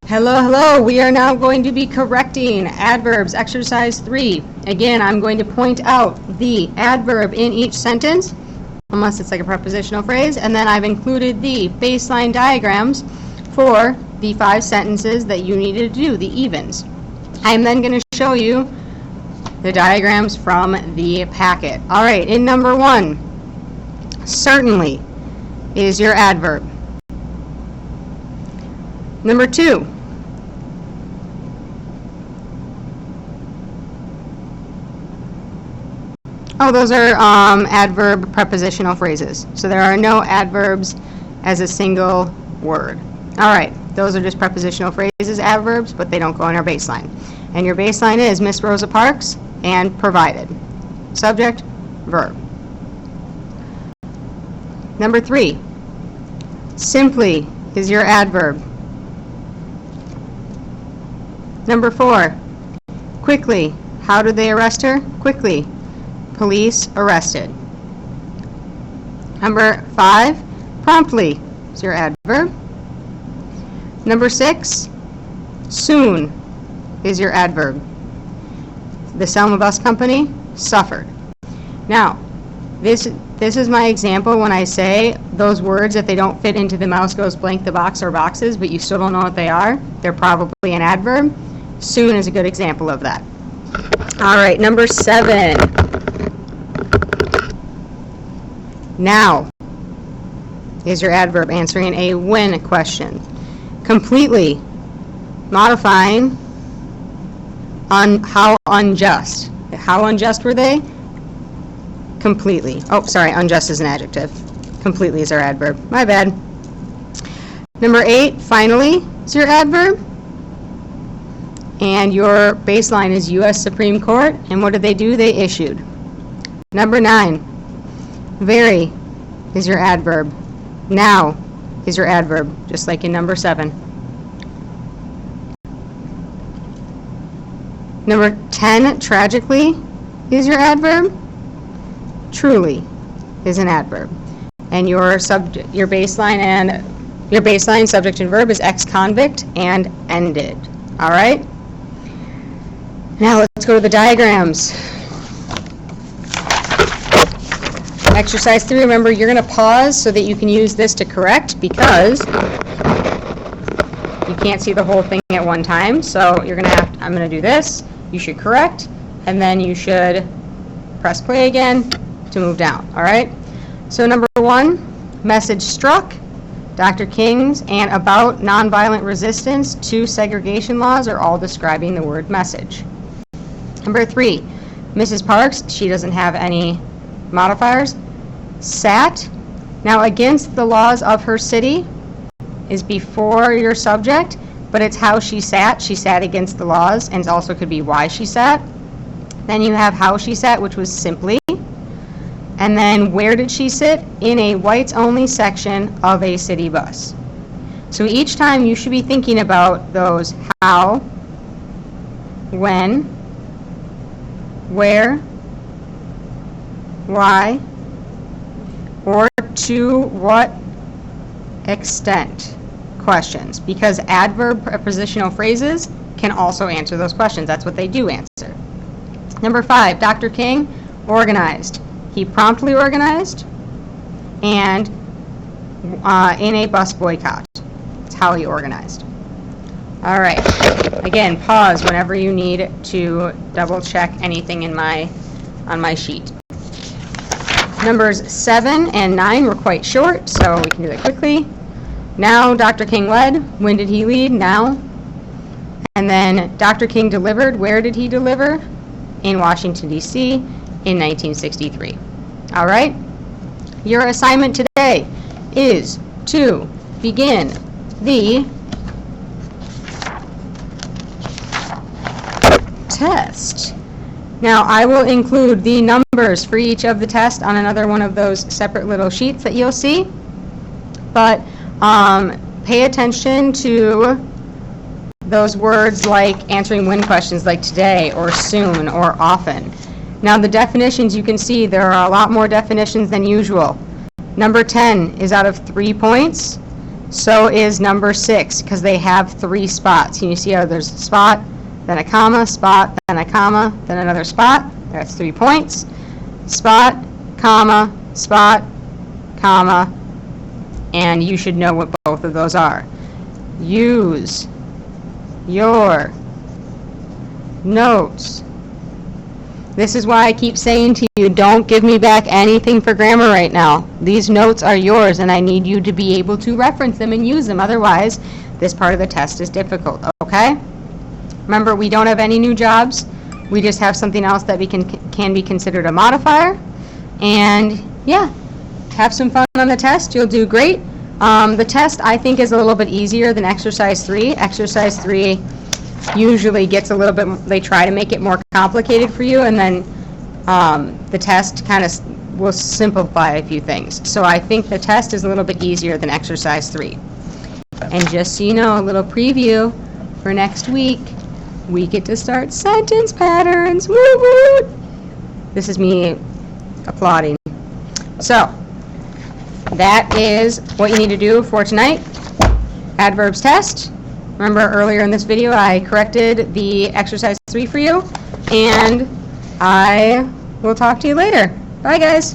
Hello, hello. We are now going to be correcting adverbs, exercise 3. Again, I'm going to point out the adverb in each sentence, unless it's like a prepositional phrase, and then I've included the baseline diagrams for the 5 sentences that you needed to do, the evens. I'm then going to show you the diagrams from the packet. All right, in number 1, certainly is your adverb. Number 2, those are adverb prepositional phrases. So there are no adverbs as a single word. All right, those are just prepositional phrases, adverbs, but they don't go in our baseline. And your baseline is Miss Rosa Parks and provided. Subject, verb. Number 3, simply is your adverb. Number 4, quickly. How did they arrest her? Quickly. Police arrested. Number 5, promptly is your adverb. Number 6, soon is your adverb. The Selma Bus Company suffered. Now, this is my example when I say those words, if they don't fit into the mouse goes blank the box or boxes, but you still don't know what they are, they're probably an adverb. Soon is a good example of that. All right, number 7. Now is your adverb, answering a when question. Completely, modifying on how unjust. How unjust were they? Completely. Oh, sorry, unjust is an adjective. Completely is our adverb. My bad. Number 8, finally, is your adverb. And your baseline is U.S. Supreme Court. And what did they do? They issued. Number 9, very is your adverb. Now is your adverb, just like in number 7. Number 10, tragically is your adverb. Truly is an adverb. And your baseline subject and verb is ex-convict and ended. All right? Now let's go to the diagrams. Exercise 3, remember you're going to pause so that you can use this to correct, because you can't see the whole thing at one time. So you're going to I'm going to do this, you should correct, and then you should press play again to move down. All right? So number 1, message struck. Dr. King's and about nonviolent resistance to segregation laws are all describing the word message. Number 3, Mrs. Parks, she doesn't have any modifiers, sat. Now, against the laws of her city is before your subject, but it's how she sat. She sat against the laws, and it also could be why she sat. Then you have how she sat, which was simply. And then where did she sit? In a whites-only section of a city bus. So each time you should be thinking about those how, when, where, why, or to what extent questions, because adverb prepositional phrases can also answer those questions. That's what they do answer. Number 5, Dr. King organized. He promptly organized and in a bus boycott. That's how he organized. All right. Again, pause whenever you need to double check anything on my sheet. Numbers 7 and 9 were quite short, so we can do that quickly. Now, Dr. King led. When did he lead? Now. And then Dr. King delivered. Where did he deliver? In Washington, D.C. in 1963. All right? Your assignment today is to begin the test. Now, I will include the numbers for each of the tests on another one of those separate little sheets that you'll see. But pay attention to those words like answering when questions like today or soon or often. Now, the definitions, you can see there are a lot more definitions than usual. Number 10 is out of 3 points. So is number 6, because they have 3 spots. Can you see how there's a spot, then a comma, spot, then a comma, then another spot? That's 3 points. Spot, comma, and you should know what both of those are. Use your notes. This is why I keep saying to you, don't give me back anything for grammar right now. These notes are yours, and I need you to be able to reference them and use them. Otherwise, this part of the test is difficult, okay? Remember, we don't have any new jobs. We just have something else that we can be considered a modifier. And, yeah, have some fun on the test. You'll do great. The test, I think, is a little bit easier than Exercise 3. Exercise 3 usually gets a little bit, they try to make it more complicated for you, and then the test kind of will simplify a few things. So I think the test is a little bit easier than Exercise 3. And just so you know, a little preview for next week, we get to start sentence patterns. Woo woo! This is me applauding. So that is what you need to do for tonight. Adverbs test. Remember earlier in this video I corrected the Exercise 3 for you, and I will talk to you later. Bye guys.